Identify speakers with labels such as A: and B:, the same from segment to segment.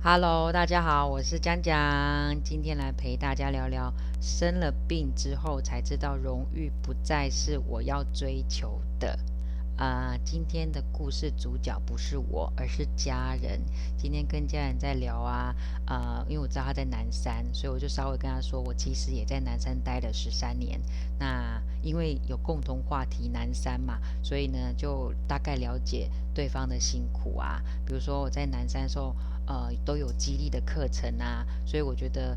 A: Hello，大家好，我是江江，今天来陪大家聊聊生了病之后才知道荣誉不再是我要追求的。今天的故事主角不是我，而是家人。今天跟家人在聊因为我知道他在南山，所以我就稍微跟他说，我其实也在南山待了13年。那因为有共同话题南山嘛，所以呢就大概了解对方的辛苦啊。比如说我在南山的时候，都有激励的课程啊，所以我觉得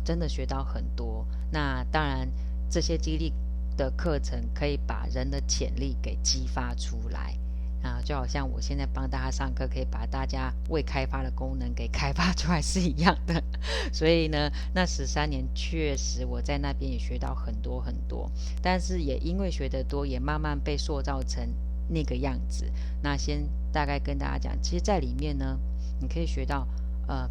A: 真的学到很多。那当然，这些激励的课程可以把人的潜力给激发出来啊，就好像我现在帮大家上课，可以把大家未开发的功能给开发出来是一样的。所以呢，那13年确实我在那边也学到很多很多，但是也因为学得多，也慢慢被塑造成那个样子。那先大概跟大家讲，其实在里面呢，你可以学到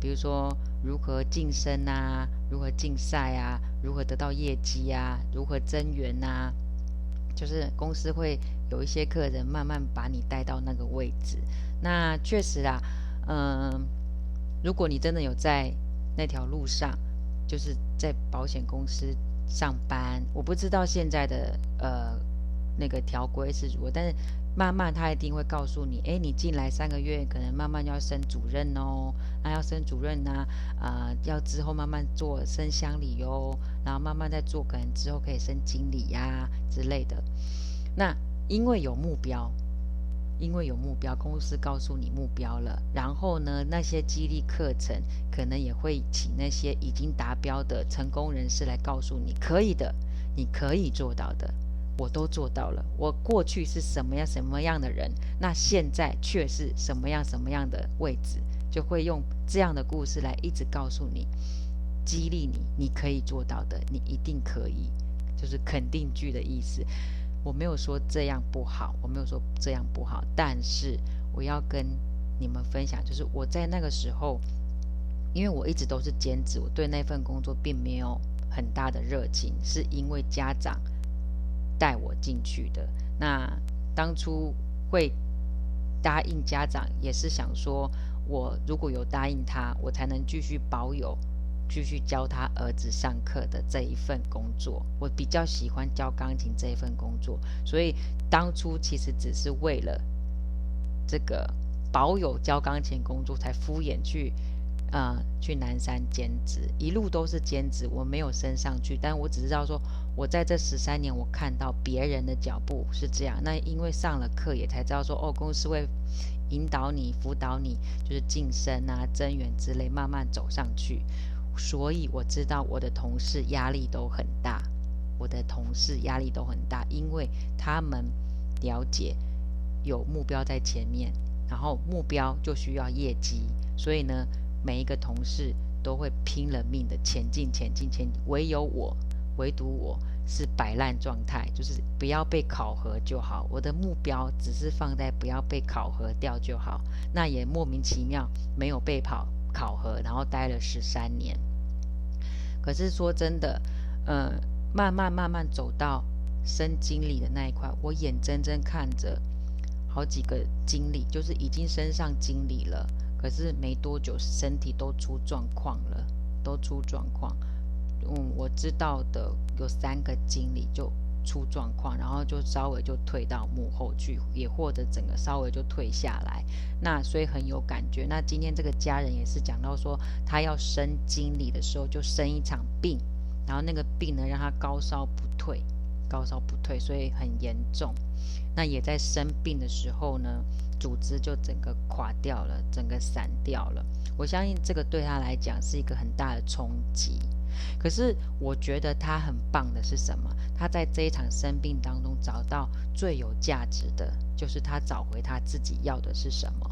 A: 比如说如何晋升啊，如何竞赛啊，如何得到业绩啊，如何增援啊，就是公司会有一些客人慢慢把你带到那个位置。那确实啦，嗯、如果你真的有在那条路上，就是在保险公司上班，我不知道现在的那个条规是如何，但是慢慢他一定会告诉你，哎，你进来3个月，可能慢慢要升主任哦，那要升主任呢、要之后慢慢做升乡里哦，然后慢慢再做，可能之后可以升经理呀、之类的。那因为有目标，因为有目标，公司告诉你目标了，然后呢，那些激励课程可能也会请那些已经达标的成功人士来告诉你，可以的，你可以做到的，我都做到了。我过去是什么样什么样的人，那现在却是什么样什么样的位置，就会用这样的故事来一直告诉你，激励你，你可以做到的，你一定可以，就是肯定句的意思。我没有说这样不好，我没有说这样不好，但是我要跟你们分享，就是我在那个时候，因为我一直都是兼职，我对那份工作并没有很大的热情，是因为家长带我进去的。那当初会答应家长，也是想说，我如果有答应他，我才能继续保有。继续教他儿子上课的这一份工作，我比较喜欢教钢琴这一份工作，所以当初其实只是为了这个保有教钢琴工作，才敷衍去南山兼职，一路都是兼职，我没有升上去，但我只知道说，我在这13年，我看到别人的脚步是这样，那因为上了课也才知道说，哦，公司会引导你、辅导你，就是晋升啊、增援之类，慢慢走上去。所以我知道我的同事压力都很大，我的同事压力都很大，因为他们了解有目标在前面，然后目标就需要业绩，所以呢，每一个同事都会拼了命的前进、前进、前进，唯独我是摆烂状态，就是不要被考核就好。我的目标只是放在不要被考核掉就好，那也莫名其妙没有被考核，然后待了13年。可是说真的，慢慢走到升经理的那一块，我眼睁睁看着好几个经理，就是已经升上经理了，可是没多久身体都出状况了，都出状况。我知道的有3个经理就出状况，然后就稍微就退到幕后去，也或者整个稍微就退下来。那所以很有感觉。那今天这个家人也是讲到说，他要升经理的时候就生一场病，然后那个病呢让他高烧不退，高烧不退，所以很严重。那也在生病的时候呢，组织就整个垮掉了，整个散掉了。我相信这个对他来讲是一个很大的冲击。可是我觉得他很棒的是什么？他在这一场生病当中找到最有价值的，就是他找回他自己要的是什么。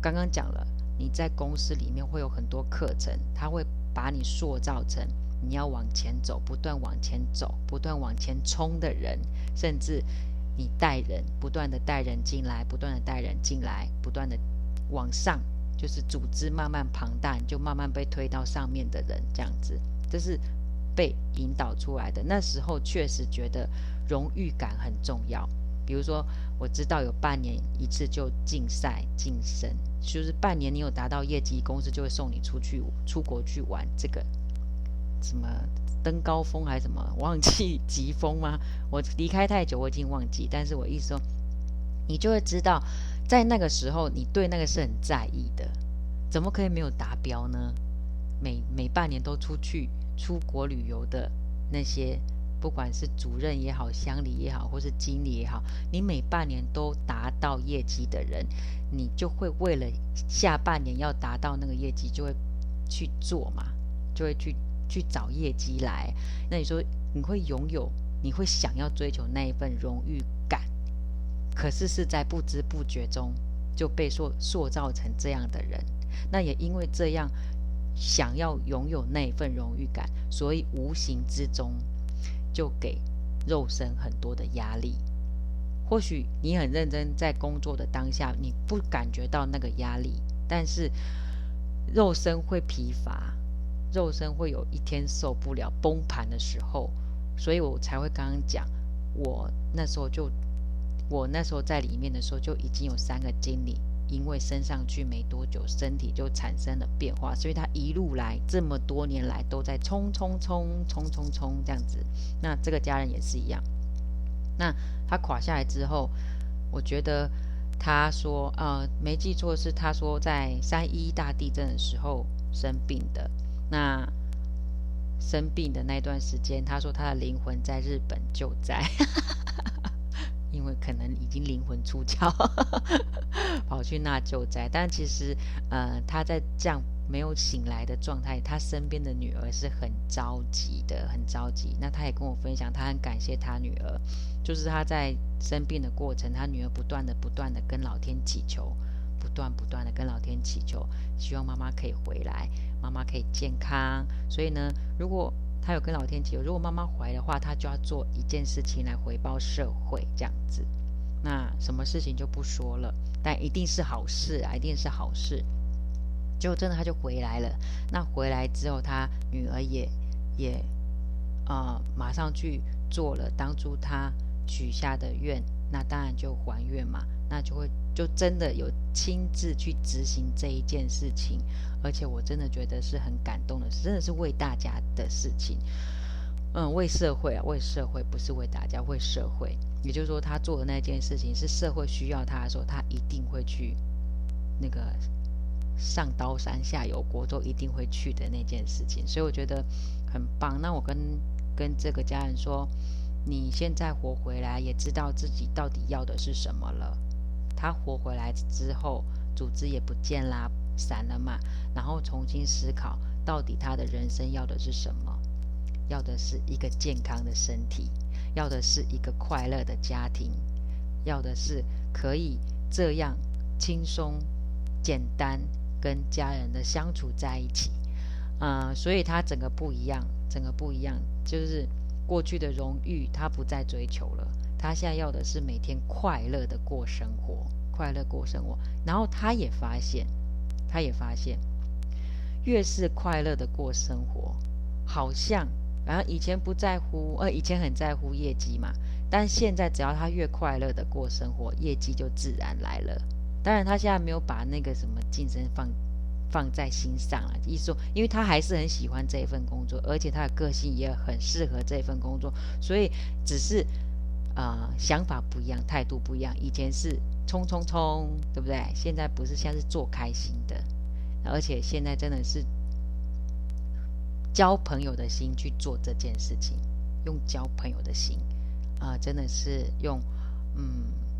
A: 刚刚讲了，你在公司里面会有很多课程，他会把你塑造成你要往前走，不断往前走，不断往前冲的人，甚至你带人，不断的带人进来，不断的带人进来，不断的往上，就是组织慢慢庞大，你就慢慢被推到上面的人，这样子，这是被引导出来的。那时候确实觉得荣誉感很重要。比如说，我知道有半年一次就竞赛晋升，就是半年你有达到业绩，公司就会送你出国去玩这个什么登高峰还是什么，忘记疾风吗？我离开太久，我已经忘记。但是我意思说，你就会知道，在那个时候，你对那个是很在意的，怎么可以没有达标呢？每半年都出国旅游的那些，不管是主任也好、乡里也好，或是经理也好，你每半年都达到业绩的人，你就会为了下半年要达到那个业绩，就会去做嘛，就会去找业绩来。那你说你会拥有，你会想要追求那一份荣誉感，可是是在不知不觉中就被塑造成这样的人。那也因为这样，想要拥有那份荣誉感，所以无形之中就给肉身很多的压力。或许你很认真在工作的当下，你不感觉到那个压力，但是肉身会疲乏，肉身会有一天受不了崩盘的时候。所以我才会刚刚讲，我那时候在里面的时候，就已经有3个经理因为升上去没多久，身体就产生了变化，所以他一路来这么多年来都在冲这样子。那这个家人也是一样。那他垮下来之后，我觉得他说没记错是他说在3·11大地震的时候生病的。那生病的那段时间，他说他的灵魂在日本救灾因为可能已经灵魂出窍跑去那救灾。但其实他在这样没有醒来的状态，他身边的女儿是很着急的，很着急。那他也跟我分享，他很感谢他女儿，就是他在生病的过程，他女儿不断的跟老天祈求，不断的跟老天祈求，希望妈妈可以回来，妈妈可以健康。所以呢，如果他有跟老天祈求，如果妈妈回来的话，他就要做一件事情来回报社会，这样子。那什么事情就不说了，但一定是好事啊，一定是好事。结果真的他就回来了。那回来之后，他女儿也马上去做了当初他许下的愿，那当然就还愿嘛。那就真的有亲自去执行这一件事情，而且我真的觉得是很感动的，真的是为大家的事情。为社会啊，为社会，不是为大家，为社会。也就是说，他做的那件事情是社会需要他的时候，他一定会去那个上刀山下油锅都一定会去的那件事情。所以我觉得很棒。那我跟这个家人说，你现在活回来，也知道自己到底要的是什么了。他活回来之后，组织也不见啦，散了嘛，然后重新思考，到底他的人生要的是什么？要的是一个健康的身体，要的是一个快乐的家庭，要的是可以这样轻松简单跟家人的相处在一起。所以他整个不一样，就是过去的荣誉他不再追求了，他现在要的是每天快乐的过生活，然后他也发现越是快乐的过生活，好像以前不在乎，以前很在乎业绩嘛，但现在只要他越快乐的过生活，业绩就自然来了。当然他现在没有把那个什么晋升放在心上了，意思说，因为他还是很喜欢这一份工作，而且他的个性也很适合这份工作，所以只是想法不一样，态度不一样。以前是冲，对不对？现在不是，现在是做开心的，而且现在真的是交朋友的心去做这件事情，用交朋友的心真的是用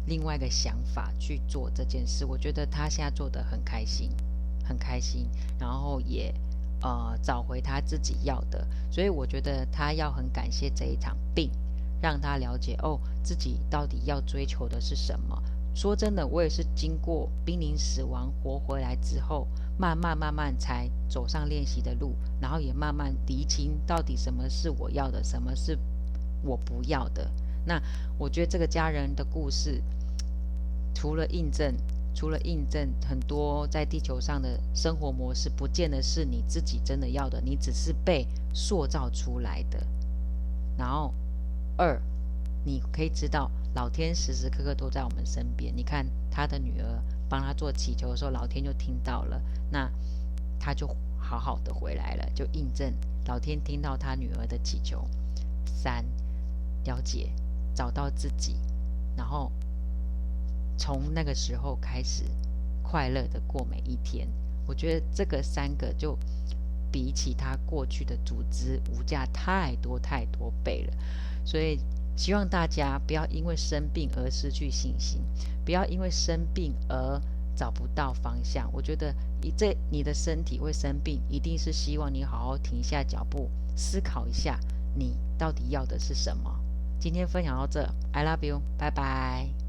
A: 另外一个想法去做这件事。我觉得他现在做得很开心，然后也找回他自己要的。所以我觉得他要很感谢这一场病，让他了解自己到底要追求的是什么。说真的，我也是经过濒临死亡活回来之后，慢慢才走上练习的路，然后也慢慢厘清到底什么是我要的，什么是我不要的。那我觉得这个家人的故事，除了印证很多在地球上的生活模式不见得是你自己真的要的，你只是被塑造出来的。然后你可以知道老天时时刻刻都在我们身边。你看他的女儿帮他做祈求的时候，老天就听到了，那他就好好的回来了，就印证老天听到他女儿的祈求。3，了解，找到自己，然后从那个时候开始快乐的过每一天。我觉得这个3个就比起他过去的组织无价太多太多倍了。所以希望大家不要因为生病而失去信心，不要因为生病而找不到方向。我觉得你的身体会生病，一定是希望你好好停下脚步，思考一下你到底要的是什么。今天分享到这，I love you，拜拜。